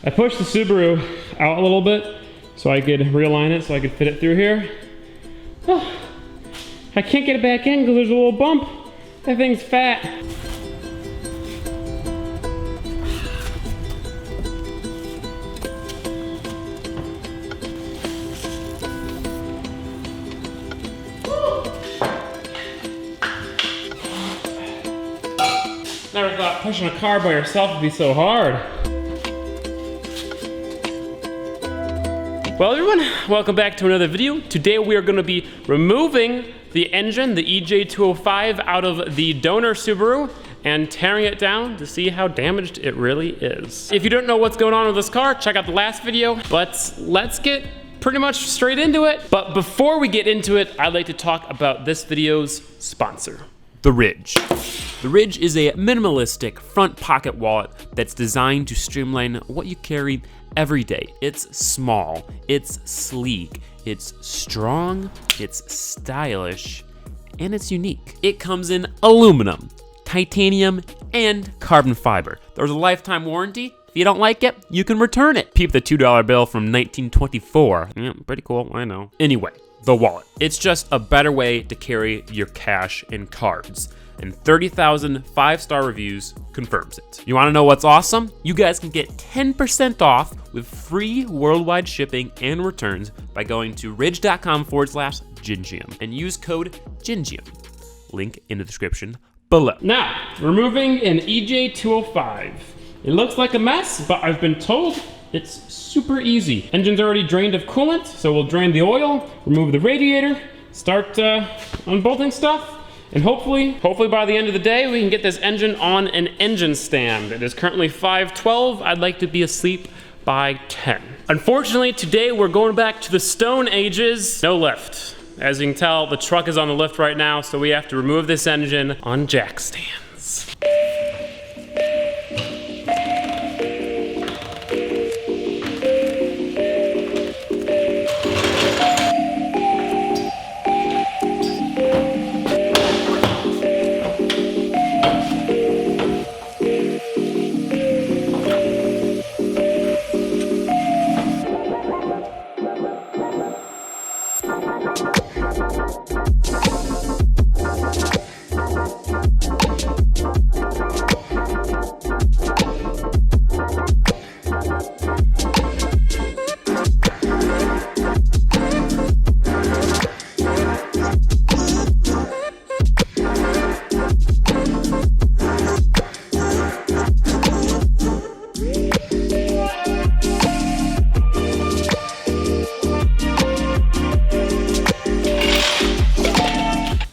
I pushed the Subaru out a little bit so I could realign it so I could fit it through here. Oh, I can't get it back in because there's a little bump. That thing's fat. Never thought pushing a car by yourself would be so hard. Well everyone, welcome back to another video. Today we are going to be removing the engine, the EJ205, out of the donor Subaru and tearing it down to see how damaged it really is. If you don't know what's going on with this car, check out the last video, but let's get pretty much straight into it. But before we get into it, I'd like to talk about this video's sponsor, the Ridge. The Ridge is a minimalistic front pocket wallet that's designed to streamline what you carry every day. It's small, it's sleek, it's strong, it's stylish, and it's unique. It comes in aluminum, titanium, and carbon fiber. There's a lifetime warranty. If you don't like it, you can return it. Peep the $2 bill from 1924. Yeah, pretty cool, I know. Anyway, the wallet. It's just a better way to carry your cash and cards. And 30,000 5-star reviews confirms it. You wanna know what's awesome? You guys can get 10% off with free worldwide shipping and returns by going to ridge.com/Gingium and use code Gingium. Link in the description below. Now, removing an EJ205. It looks like a mess, but I've been told it's super easy. Engine's already drained of coolant, so we'll drain the oil, remove the radiator, start unbolting stuff. And hopefully by the end of the day, we can get this engine on an engine stand. It is currently 5:12. I'd like to be asleep by 10. Unfortunately, today we're going back to the Stone Ages. No lift. As you can tell, the truck is on the lift right now, so we have to remove this engine on jack stands.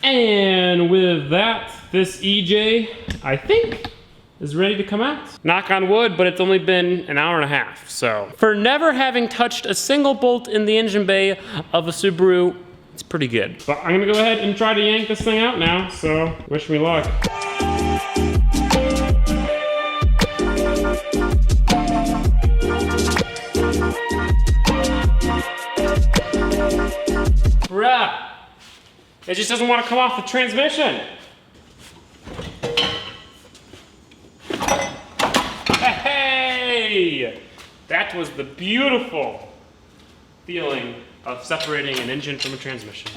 And with that, this EJ, I think, is ready to come out. Knock on wood, but it's only been an hour and a half, so. For never having touched a single bolt in the engine bay of a Subaru, it's pretty good. But I'm gonna go ahead and try to yank this thing out now, so wish me luck. Crap. It just doesn't want to come off the transmission. Hey! That was the beautiful feeling of separating an engine from a transmission.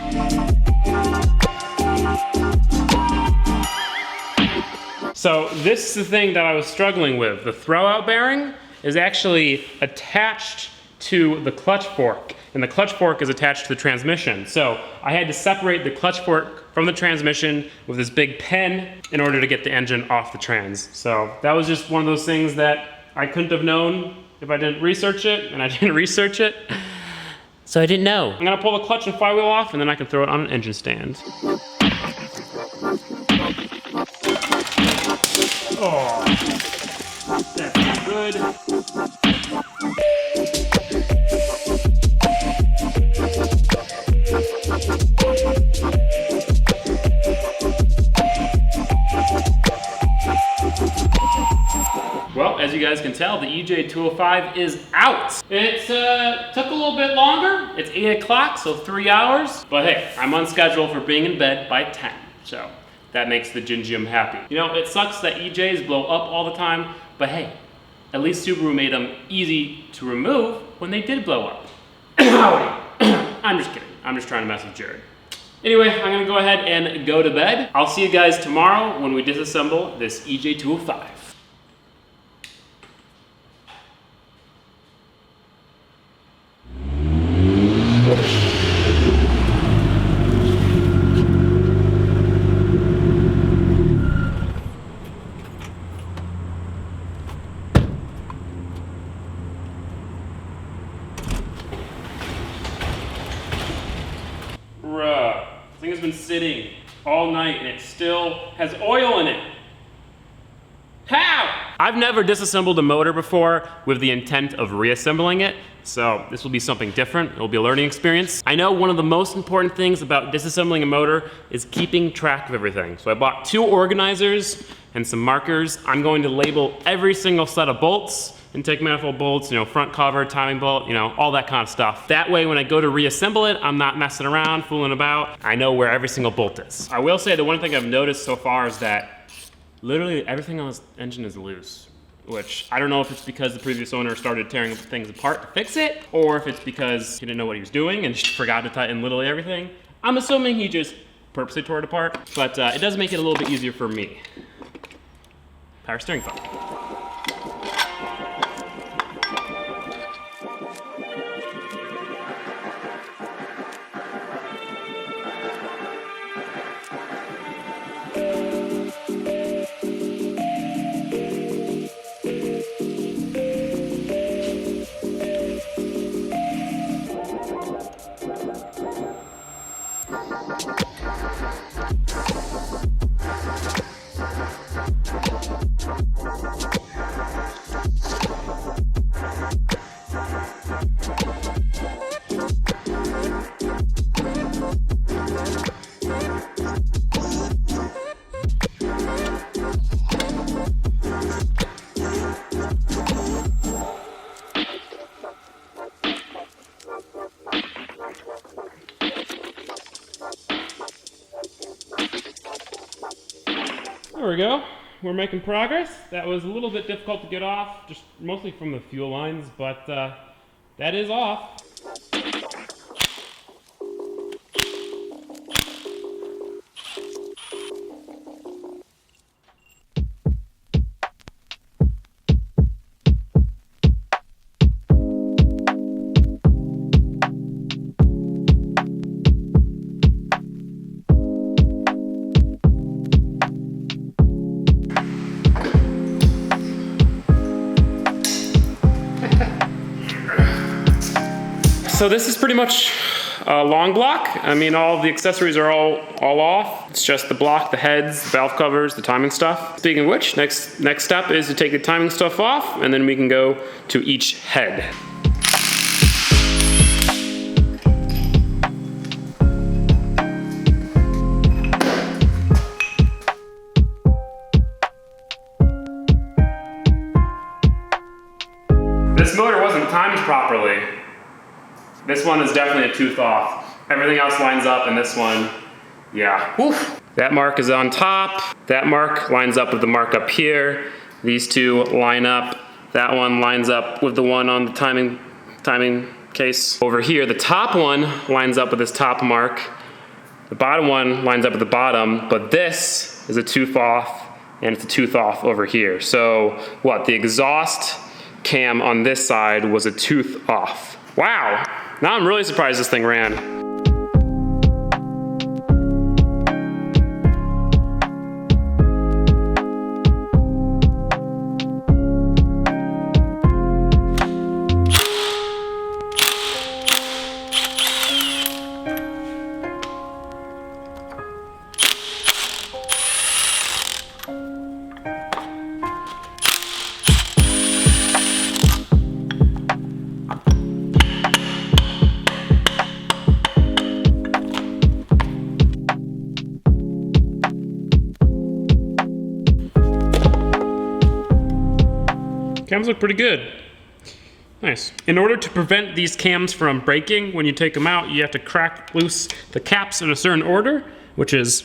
So this is the thing that I was struggling with. The throwout bearing is actually attached to the clutch fork, and the clutch fork is attached to the transmission. So I had to separate the clutch fork from the transmission with this big pen in order to get the engine off the trans. So that was just one of those things that I couldn't have known if I didn't research it, and I didn't research it. So I didn't know. I'm gonna pull the clutch and flywheel off, and then I can throw it on an engine stand. Oh, that's good. Well, as you guys can tell, the EJ205 is out. It took a little bit longer. It's 8 o'clock, so 3 hours. But hey, I'm on schedule for being in bed by 10. So that makes the Gingium happy. You know, it sucks that EJs blow up all the time, but hey, at least Subaru made them easy to remove when they did blow up. I'm just kidding. I'm just trying to mess with Jared. Anyway, I'm gonna go ahead and go to bed. I'll see you guys tomorrow when we disassemble this EJ205. Bruh, this thing has been sitting all night and it still has oil in it. How? I've never disassembled a motor before with the intent of reassembling it, so this will be something different. It'll be a learning experience. I know one of the most important things about disassembling a motor is keeping track of everything. So I bought 2 organizers and some markers. I'm going to label every single set of bolts, intake manifold bolts, you know, front cover, timing bolt, you know, all that kind of stuff. That way when I go to reassemble it, I'm not messing around, fooling about. I know where every single bolt is. I will say the one thing I've noticed so far is that literally everything on this engine is loose, which I don't know if it's because the previous owner started tearing things apart to fix it, or if it's because he didn't know what he was doing and just forgot to tighten literally everything. I'm assuming he just purposely tore it apart, but it does make it a little bit easier for me. Power steering foot. There we go. We're making progress. That was a little bit difficult to get off, just mostly from the fuel lines, but that is off. So this is pretty much a long block. I mean, all of the accessories are all off. It's just the block, the heads, the valve covers, the timing stuff. Speaking of which, next step is to take the timing stuff off, and then we can go to each head. This motor wasn't timed properly. This one is definitely a tooth off. Everything else lines up, and this one, yeah. Oof. That mark is on top. That mark lines up with the mark up here. These two line up. That one lines up with the one on the timing case over here. The top one lines up with this top mark. The bottom one lines up with the bottom, but this is a tooth off, and it's a tooth off over here. So what, the exhaust cam on this side was a tooth off. Wow. Now I'm really surprised this thing ran. Cams look pretty good. Nice. In order to prevent these cams from breaking when you take them out, you have to crack loose the caps in a certain order, which is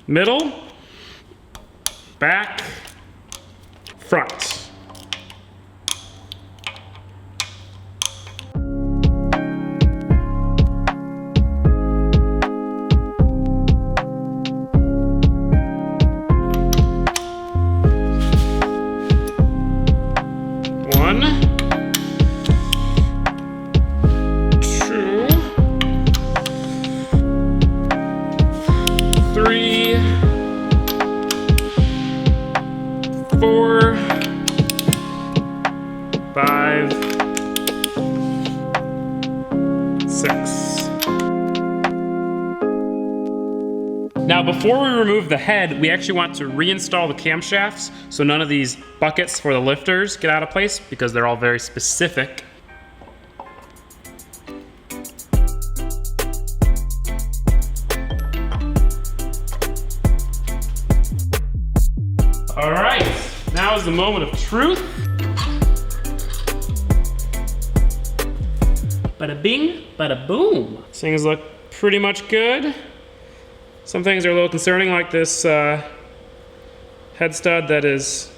middle, back, front. Now before we remove the head, we actually want to reinstall the camshafts so none of these buckets for the lifters get out of place because they're all very specific. All right, now is the moment of truth. Bada bing, bada boom. Things look pretty much good. Some things are a little concerning, like this head stud that is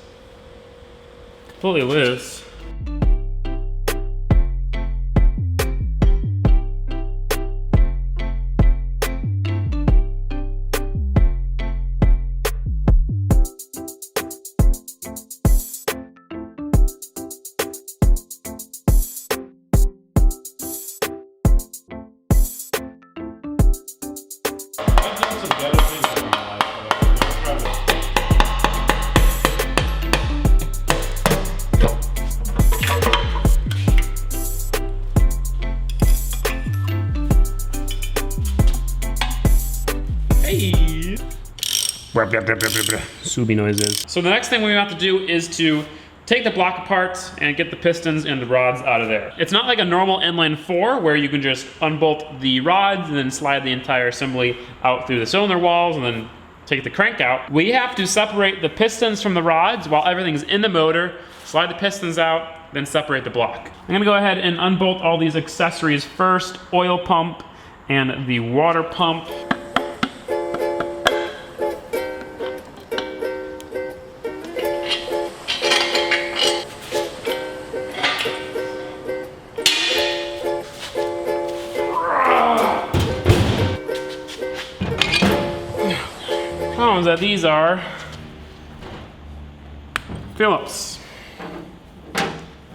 fully loose. Subi noises. So the next thing we have to do is to take the block apart and get the pistons and the rods out of there. It's not like a normal inline 4 where you can just unbolt the rods and then slide the entire assembly out through the cylinder walls and then take the crank out. We have to separate the pistons from the rods while everything's in the motor, slide the pistons out, then separate the block. I'm gonna go ahead and unbolt all these accessories first, oil pump and the water pump. Problems that these are Phillips,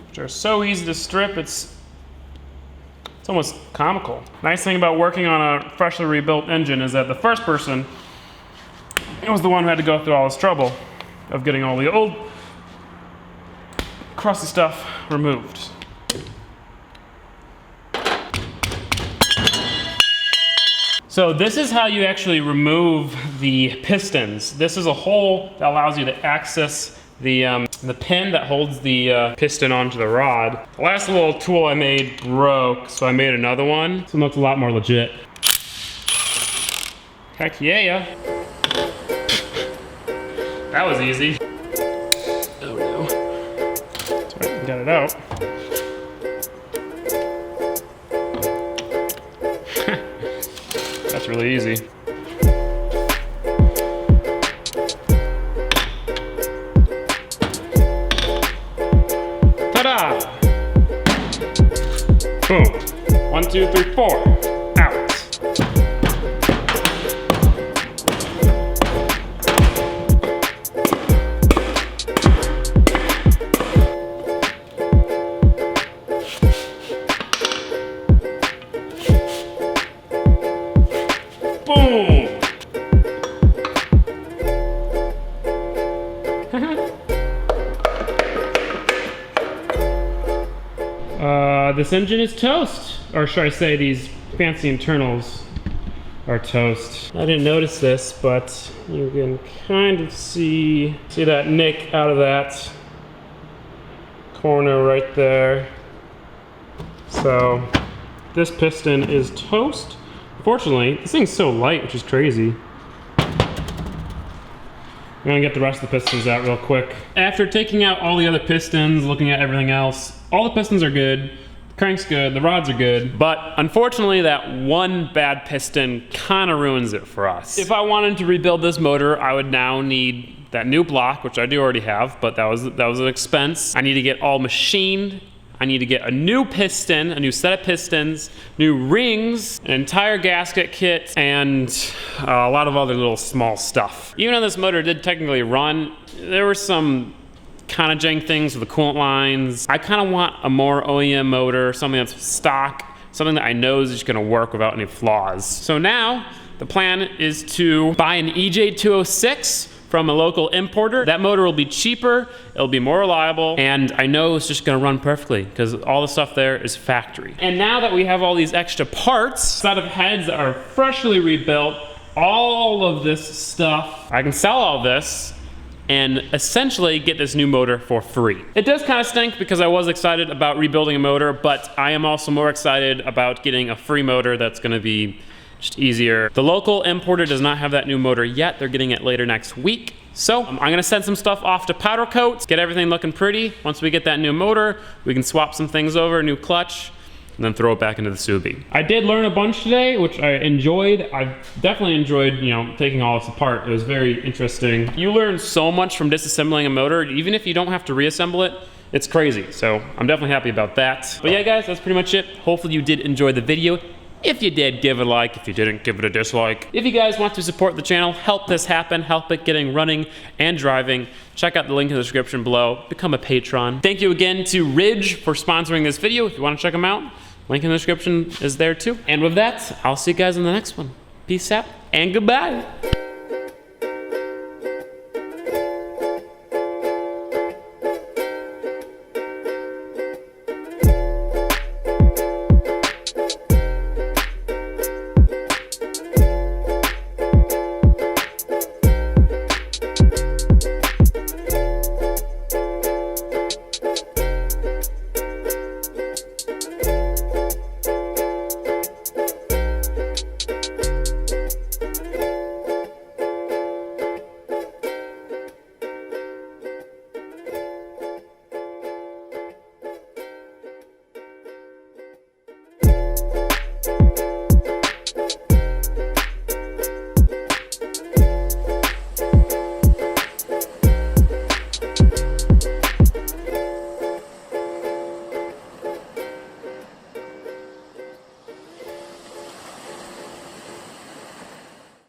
which are so easy to strip, it's almost comical. Nice thing about working on a freshly rebuilt engine is that the first person was the one who had to go through all this trouble of getting all the old crusty stuff removed. So this is how you actually remove the pistons. This is a hole that allows you to access the pin that holds the piston onto the rod. The last little tool I made broke, so I made another one. This one looks a lot more legit. Heck yeah. That was easy. Oh no. That's right, got it out. That's really easy. Ta-da! Boom. 1, 2, 3, 4. Out. Boom! This engine is toast. Or should I say these fancy internals are toast. I didn't notice this, but you can kind of see that nick out of that corner right there. So this piston is toast. Unfortunately, this thing's so light, which is crazy. I'm gonna get the rest of the pistons out real quick. After taking out all the other pistons, looking at everything else, all the pistons are good, the crank's good, the rods are good, but unfortunately that one bad piston kinda ruins it for us. If I wanted to rebuild this motor, I would now need that new block, which I do already have, but that was an expense. I need to get all machined. I need to get a new piston, a new set of pistons, new rings, an entire gasket kit, and a lot of other little small stuff. Even though this motor did technically run, there were some kind of jank things with the coolant lines. I kind of want a more OEM motor, something that's stock, something that I know is just gonna work without any flaws. So now, the plan is to buy an EJ206 from a local importer. That motor will be cheaper, it'll be more reliable, and I know it's just gonna run perfectly because all the stuff there is factory. And now that we have all these extra parts, set of heads that are freshly rebuilt, all of this stuff, I can sell all this and essentially get this new motor for free. It does kind of stink because I was excited about rebuilding a motor, but I am also more excited about getting a free motor that's gonna be just easier. The local importer does not have that new motor yet. They're getting it later next week. So I'm gonna send some stuff off to powder coat, get everything looking pretty. Once we get that new motor, we can swap some things over, new clutch, and then throw it back into the Subi. I did learn a bunch today, which I enjoyed. I definitely enjoyed, taking all this apart. It was very interesting. You learn so much from disassembling a motor, even if you don't have to reassemble it. It's crazy, so I'm definitely happy about that. But yeah, guys, that's pretty much it. Hopefully you did enjoy the video. If you did, give it a like. If you didn't, give it a dislike. If you guys want to support the channel, help this happen, help it getting running and driving, check out the link in the description below. Become a patron. Thank you again to Ridge for sponsoring this video. If you want to check them out, link in the description is there too. And with that, I'll see you guys in the next one. Peace out and goodbye.